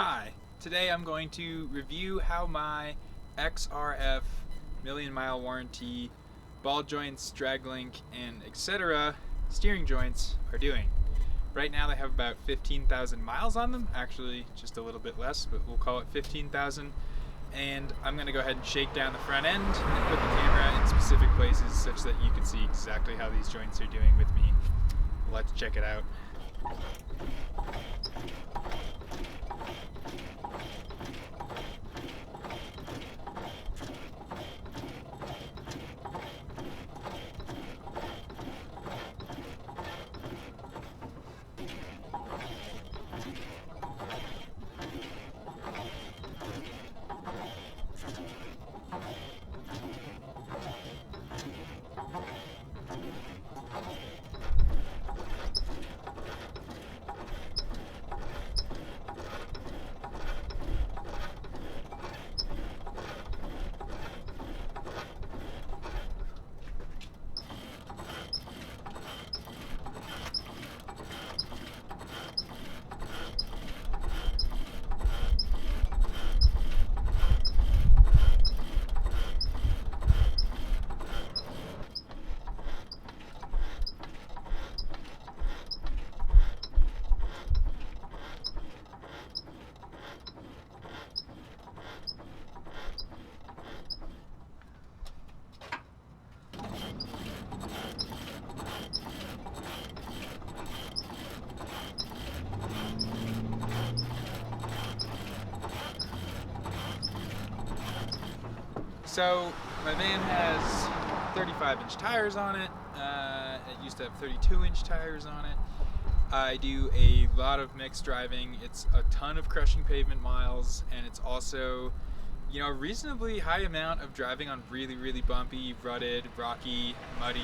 Hi, today I'm going to review how my XRF million mile warranty ball joints, drag link, and etc. steering joints are doing. Right now they have about 15,000 miles on them, actually just a little bit less, but we'll call it 15,000. And I'm going to go ahead and shake down the front end and put the camera in specific places such that you can see exactly how these joints are doing with me. Let's check it out. So my van has 35-inch tires on it. It used to have 32-inch tires on it. I do a lot of mixed driving. It's a ton of crushing pavement miles, and it's also, a reasonably high amount of driving on really, really bumpy, rutted, rocky, muddy,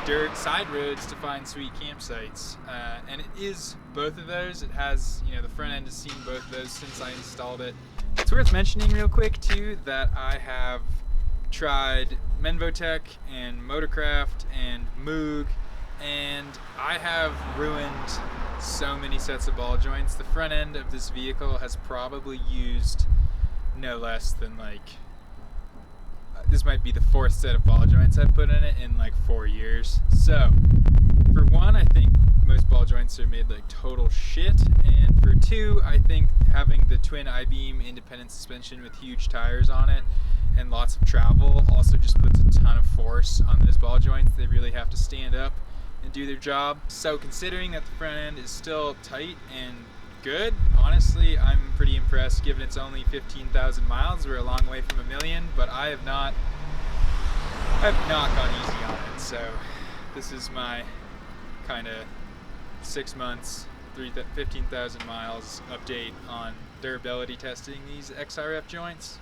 dirt side roads to find sweet campsites. And it is both of those. It has, the front end has seen both of those since I installed it. It's worth mentioning real quick too that I have tried Menvotech and Motorcraft and Moog, and I have ruined so many sets of ball joints. The front end of this vehicle has probably used no less than this might be the fourth set of ball joints I've put in it in 4 years. So for one, I think most ball joints are made like total shit, and for two, I think having the twin I-beam independent suspension with huge tires on it and lots of travel also just puts a ton of force on those ball joints. They really have to stand up and do their job. So considering that the front end is still tight and good, honestly, I'm pretty impressed given it's only 15,000 miles. We're a long way from a million, but I have not gone easy on it. So this is my kind of 6 months, 15,000 miles update on durability testing these XRF joints.